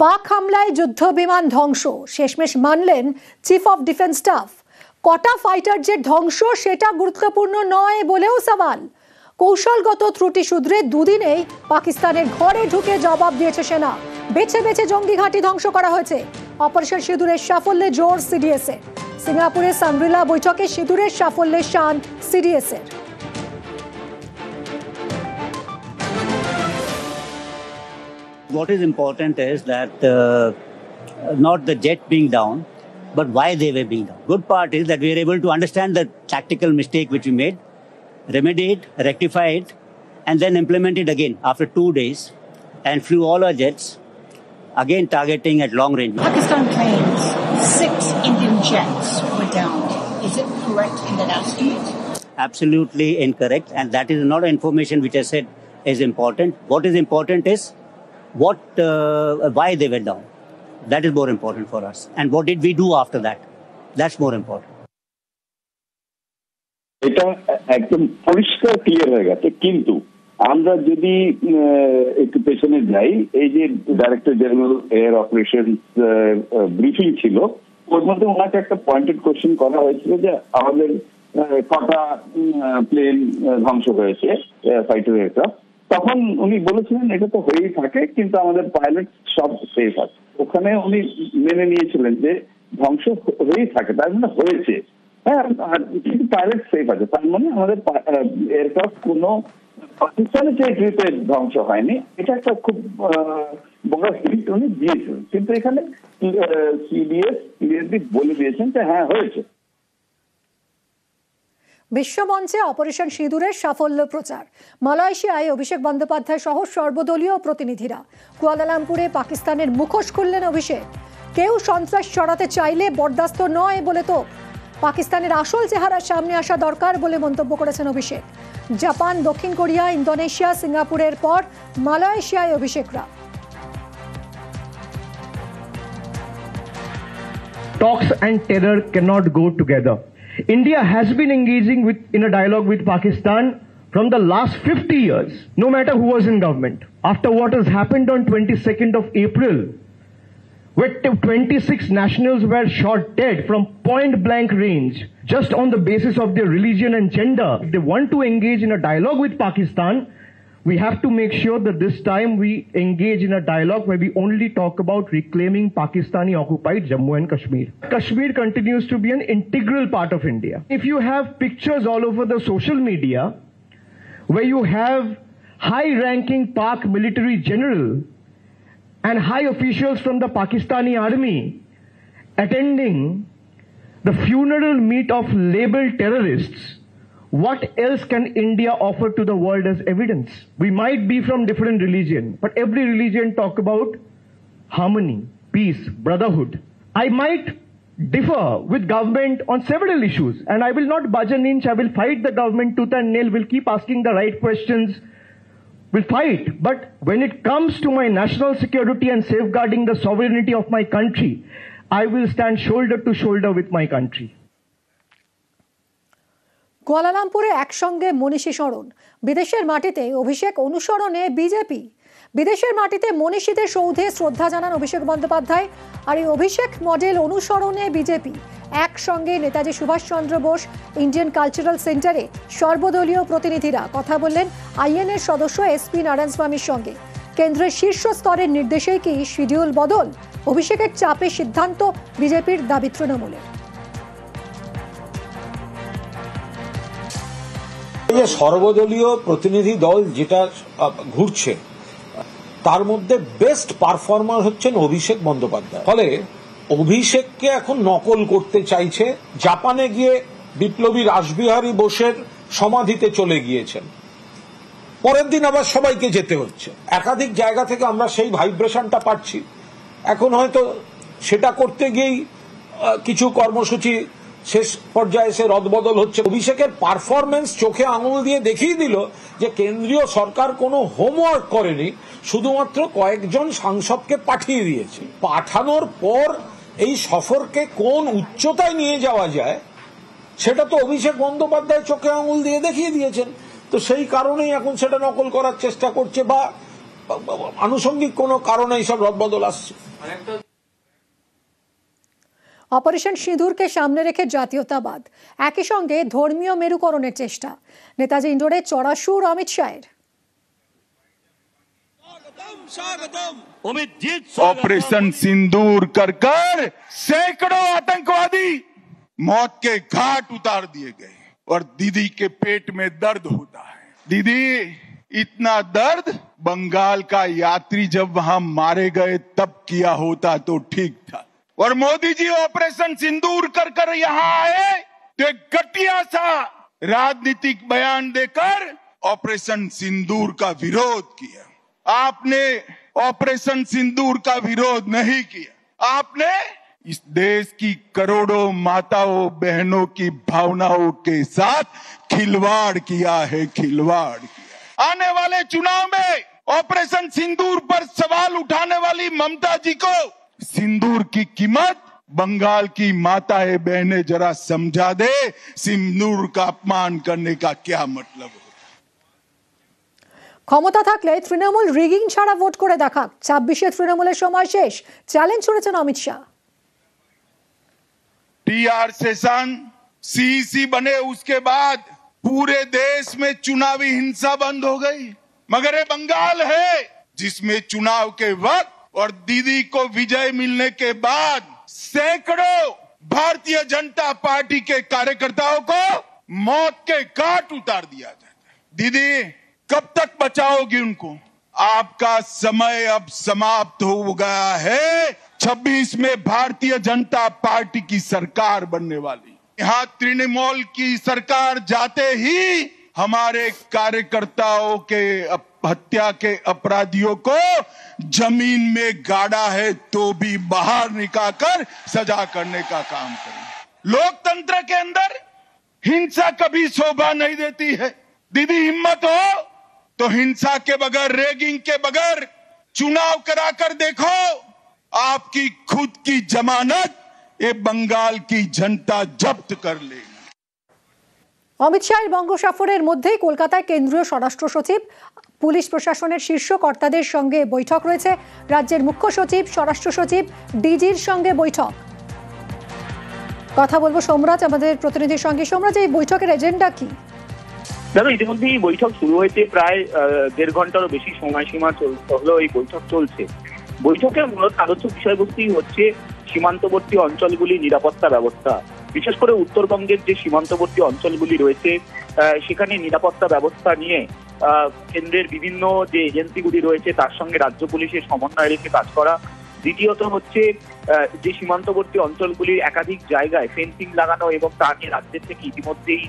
পাক হামলায় যুদ্ধ বিমান ধ্বংস, শেষমেশ মানলেন চিফ অফ ডিফেন্স স্টাফ। কটা ফাইটার জেট ধ্বংস সেটা গুরুত্বপূর্ণ নয় বলেও সওয়াল। কৌশলগত ত্রুটি শুধরে দুদিনেই পাকিস্তানের ঘরে ঢুকে জবাব দিয়েছে সেনা। বেছে বেছে জঙ্গি ঘাঁটি ধ্বংস করা হয়েছে। অপারেশন সিঁদুরের সাফল্যে জোর সিডিএস এর। সিঙ্গাপুরের সাংগ্রিলা বৈঠকে সিঁদুরের সাফল্যে শান সিডিএস এর। What is important is that not the jet being down, but why they were being down. Good part is that we are able to understand the tactical mistake which we made, remedy it, rectify it, and then implement it again after 2 days, and flew all our jets, again targeting at long range. Pakistan claims 6 Indian jets were downed. Is it correct in that estimate? Absolutely incorrect, and that is not information which I said is important. What is important is why they were down. That is more important for us. And what did we do after that? That's more important. এটা একদম পরিষ্কার clear হয়ে গেছে, কিন্তু আমরা যদি একটু পেছনে যাই, এই যে director general air operations briefing ছিল, ওর মধ্যে ওনাকে একটা পয়েন্টেড কোশ্চেন করা হয়েছিল যে আমাদের কটা প্লেন ধ্বংস হয়েছে, ফাইটার এয়ারক্রাফট। তখন উনি বলেছিলেন এটা তো হয়েই থাকে, কিন্তু আমাদের পাইলট সব সেফ আছে। ওখানে উনি মেনে নিয়েছিলেন যে ধ্বংস হয়েই থাকে, তার মানে হয়েছে, হ্যাঁ, কিন্তু পাইলট সেফ আছে, তার মানে আমাদের এয়ারক্রাফট কোনো পাকিস্তানের টেরিটরিতে ধ্বংস হয়নি। এটা একটা খুব বড় হিট উনি দিয়েছিলেন, কিন্তু এখানে সিডিএস ক্লিয়ারলি বলে দিয়েছেন যে হ্যাঁ হয়েছে। বিশ্বমঞ্চে অপারেশন সিঁদুরের সাফল্য প্রচার। মালয়েশিয়ায় অভিষেক বন্দ্যোপাধ্যায় সহ সর্বদলীয় প্রতিনিধিরা। কুয়ালালামপুরে পাকিস্তানের মুখোশ খুললেন অভিষেক। কেউ সন্ত্রাস ছড়াতে চাইলে বরদাস্ত নয় বলে তো পাকিস্তানের আসল চেহারা সামনে আসা দরকার বলে মন্তব্য করেছেন অভিষেক। জাপান, দক্ষিণ কোরিয়া, ইন্দোনেশিয়া, সিঙ্গাপুরের পর মালয়েশিয়ায় অভিষেকরা। Talks and terror cannot go together. India has been engaging in a dialogue with Pakistan from the last 50 years, no matter who was in government. After what has happened on 22nd of April, where 26 nationals were shot dead from point blank range, just on the basis of their religion and gender. If they want to engage in a dialogue with Pakistan, we have to make sure that this time we engage in a dialogue where we only talk about reclaiming Pakistani occupied Jammu and Kashmir. Kashmir continues to be an integral part of India. If you have pictures all over the social media where you have high-ranking Pak military general and high officials from the Pakistani army attending the funeral meet of labeled terrorists, what else can India offer to the world as evidence? We might be from different religion, but every religion talk about harmony, peace, brotherhood. I might differ with government on several issues, and I will not budge an inch. I will fight the government tooth and nail, will keep asking the right questions, will fight. But when it comes to my national security and safeguarding the sovereignty of my country, I will stand shoulder to shoulder with my country. কুয়ালালামপুরে একসঙ্গে মনীষী স্মরণ। বিদেশের মাটিতে অভিষেক অনুসরণে BJP. বিদেশের মাটিতে মনীষীদের সৌধে শ্রদ্ধা জানান অভিষেক বন্দ্যোপাধ্যায়। আর এই অভিষেক মডেল অনুসরণে বিজেপি। একসঙ্গে নেতাজি সুভাষচন্দ্র বোস ইন্ডিয়ান কালচারাল সেন্টারে সর্বদলীয় প্রতিনিধিরা কথা বললেন আইএনএর সদস্য এসপি নারায়ণ স্বামীর সঙ্গে। কেন্দ্রের শীর্ষ স্তরের নির্দেশেই কি শিডিউল বদল? অভিষেকের চাপে সিদ্ধান্ত বিজেপির দাবি তৃণমূলের। সর্বদলীয় প্রতিনিধি দল যেটা ঘুরছে তার মধ্যে বেস্ট পারফর্মার হচ্ছেন অভিষেক বন্দ্যোপাধ্যায়। ফলে অভিষেককে এখন নকল করতে চাইছে। জাপানে গিয়ে বিপ্লবী রাসবিহারী বোসের সমাধিতে চলে গিয়েছেন, পরের দিন আবার সবাইকে যেতে হচ্ছে। একাধিক জায়গা থেকে আমরা সেই ভাইব্রেশনটা পাচ্ছি। এখন হয়তো সেটা করতে গিয়েই কিছু কর্মসূচি শেষ পর্যায়ে এসে রদবদল হচ্ছে। অভিষেকের পারফরমেন্স চোখে আঙুল দিয়ে দেখিয়ে দিল যে কেন্দ্রীয় সরকার কোনো হোমওয়ার্ক করেনি, শুধুমাত্র কয়েকজন সাংসদকে পাঠিয়ে দিয়েছে। পাঠানোর পর এই সফরকে কোন উচ্চতায় নিয়ে যাওয়া যায় সেটা তো অভিষেক বন্দ্যোপাধ্যায় চোখে আঙুল দিয়ে দেখিয়ে দিয়েছেন। তো সেই কারণেই এখন সেটা নকল করার চেষ্টা করছে বা আনুষঙ্গিক কোনো কারণে এইসব রদবদল আসছে। অপারেশন সিঁদুরকে সামনে রেখে জাতীয়তাবাদ, একই সঙ্গে ধর্মীয় মেরুকরণের চেষ্টা। নেতাজি ইন্ডোরে চড়া সুর অমিত শাহের। ऑपरेशन सिंदूर कर कर सैकड़ों आतंकवादी मौत के घाट उतार दिए गए और दीदी के पेट में दर्द होता है। दीदी, इतना दर्द बंगाल का यात्री जब वहां मारे गए तब किया होता तो ठीक था। और मोदी जी ऑपरेशन सिंदूर कर कर यहाँ आए तो एक घटिया सा राजनीतिक बयान देकर ऑपरेशन सिंदूर का विरोध किया। आपने ऑपरेशन सिंदूर का विरोध नहीं किया, आपने इस देश की करोड़ों माताओं बहनों की भावनाओं के साथ खिलवाड़ किया है, खिलवाड़ किया। आने वाले चुनाव में ऑपरेशन सिंदूर पर सवाल उठाने वाली ममता जी को सिंदूर की कीमत बंगाल की माताएं बहनें जरा समझा दे, सिंदूर का अपमान करने का क्या मतलब है। ক্ষমতা থাকলে তৃণমূল রিগিং ছাড়া ভোট করে দেখাক, 26-এ তৃণমূলের সময় শেষ, চ্যালেঞ্জ ছুড়েছেন অমিত শাহ। टीआर सेशन सीईसी बने उसके बाद पूरे देश में चुनावी हिंसा बंद हो गई, मगर ये बंगाल है जिसमें चुनाव के वक्त और दीदी को विजय मिलने के बाद सैकड़ों भारतीय जनता पार्टी के कार्यकर्ताओं को मौत के घाट उतार दिया जाता है। दीदी, कब तक बचाओगी उनको? आपका समय अब समाप्त हो गया है। 26 में भारतीय जनता पार्टी की सरकार बनने वाली, यहाँ तृणमूल की सरकार जाते ही हमारे कार्यकर्ताओं के हत्या के अपराधियों को जमीन में गाड़ा है तो भी बाहर निकालकर सजा करने का काम करें। लोकतंत्र के अंदर हिंसा कभी शोभा नहीं देती है। दीदी, हिम्मत हो तो हिंसा के बगैर, रेगिंग के बगैर चुनाव कराकर देखो, आपकी खुद की जमानत ये बंगाल की जनता जब्त कर लेगी। অমিত শাহের বঙ্গ সফরের মধ্যেই কলকাতায় কেন্দ্রীয় স্বরাষ্ট্র সচিব, পুলিশ প্রশাসনের শীর্ষ কর্তাদের সঙ্গে বৈঠক রয়েছে। রাজ্যের মুখ্য সচিব, স্বরাষ্ট্র সচিব, ডিজির সঙ্গে বৈঠক। কথা বলবো সোমরাজ আমাদের প্রতিনিধির সঙ্গে। সোমরাজ, এই বৈঠকের এজেন্ডা কি? দেখো, ইতিমধ্যেই এই বৈঠক শুরু হয়েছে, প্রায় 1.5 ঘন্টারও বেশি সময়সীমা হলো এই বৈঠক চলছে। বৈঠকের মূলত আলোচ্য বিষয়বস্তুই হচ্ছে সীমান্তবর্তী অঞ্চলগুলির নিরাপত্তা ব্যবস্থা, বিশেষ করে উত্তরবঙ্গের যে সীমান্তবর্তী অঞ্চলগুলি রয়েছে সেখানে নিরাপত্তা ব্যবস্থা নিয়ে কেন্দ্রের বিভিন্ন যে এজেন্সিগুলি রয়েছে তার সঙ্গে রাজ্য পুলিশের সমন্বয় রেখে কাজ করা। দ্বিতীয়ত হচ্ছে যে সীমান্তবর্তী অঞ্চলগুলির একাধিক জায়গায় ফেন্সিং লাগানো এবং তা নিয়ে রাজ্যের থেকে ইতিমধ্যেই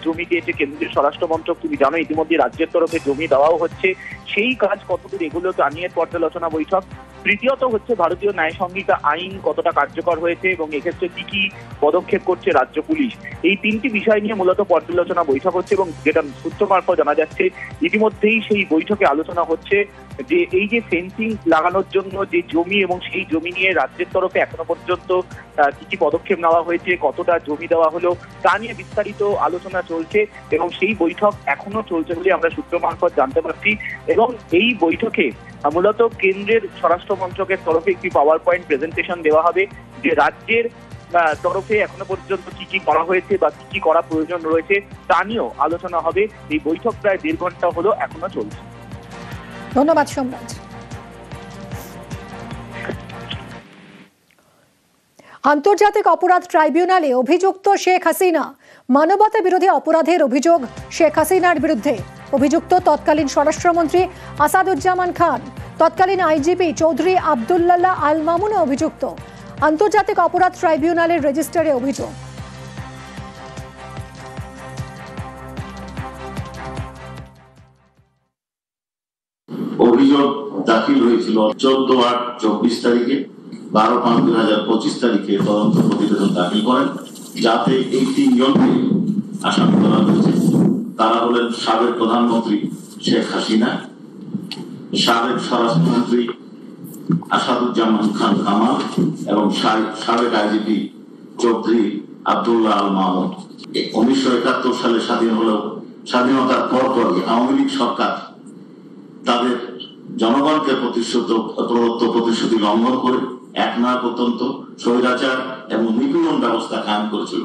জমি দিয়েছে কেন্দ্রীয় স্বরাষ্ট্র মন্ত্রক। তুমি জানো, ইতিমধ্যে রাজ্যের তরফে জমি দেওয়াও হচ্ছে, সেই কাজ কতদূর এগুলো তা নিয়ে পর্যালোচনা বৈঠক। তৃতীয়ত হচ্ছে ভারতীয় ন্যায় সংহিতা আইন কতটা কার্যকর হয়েছে এবং এক্ষেত্রে কি কি পদক্ষেপ করছে রাজ্য পুলিশ। এই 3টি বিষয় নিয়ে মূলত পর্যালোচনা বৈঠক হচ্ছে এবং যেটা সূত্র মারফত জানা যাচ্ছে ইতিমধ্যেই সেই বৈঠকে আলোচনা হচ্ছে যে এই যে ফেন্সিং লাগানোর জন্য যে জমি এবং সেই জমি নিয়ে রাজ্যের তরফে এখনো পর্যন্ত কি কি পদক্ষেপ নেওয়া হয়েছে, কতটা জমি দেওয়া হলো, তা নিয়ে বিস্তারিত আলোচনা চলছে এবং সেই বৈঠক এখনো চলছে বলে আমরা সূত্র মারফত জানতে পারছি। এবং এই বৈঠকে মূলত কেন্দ্রের স্বরাষ্ট্র মন্ত্রকের তরফে একটি পাওয়ার পয়েন্ট প্রেজেন্টেশন দেওয়া হবে যে রাজ্যের তরফে এখনো পর্যন্ত কি কি করা হয়েছে বা কি কি করা প্রয়োজন রয়েছে তা নিয়েও আলোচনা হবে। এই বৈঠক প্রায় 1.5 ঘন্টা হলো এখনো চলছে। ধন্যবাদ সোমরাজ। আন্তর্জাতিক অপরাধ ট্রাইব্যুনালে অভিযুক্ত শেখ হাসিনা। মানবতা বিরোধী অপরাধের অভিযোগ শেখ হাসিনার বিরুদ্ধে। অভিযুক্ত তৎকালীন স্বরাষ্ট্রমন্ত্রী আসাদুজ্জামান খান, তৎকালীন আইজিপি চৌধুরী আব্দুল্লাহ আল মামুন অভিযুক্ত। আন্তর্জাতিক অপরাধ ট্রাইব্যুনালের রেজিস্টারে অভিযোগ। অভিযোগ দাখিল হয়েছিল 14/8/24 তারিখে, 12/5/2025 তারিখে তদন্ত প্রতিবেদন দাখিল করেন, যাতে এই 3 জনকে আসামি করা হয়েছে। তারা হলেন সাবেক প্রধানমন্ত্রী শেখ হাসিনা, সাবেক স্বরাষ্ট্রমন্ত্রী আসাদুজ্জামান খান কামাল এবং সাবেক আইজিপি চৌধুরী আব্দুল্লাহ আল মামুন। 1971 সালে স্বাধীনতার পর আওয়ামী লীগ সরকার তাদের জনগণকে প্রদত্ত প্রতিশ্রুতি লঙ্ঘন করে একনায়কতন্ত্র, স্বৈরাচার এবং নিপীড়ন ব্যবস্থা কায়েম করেছিল।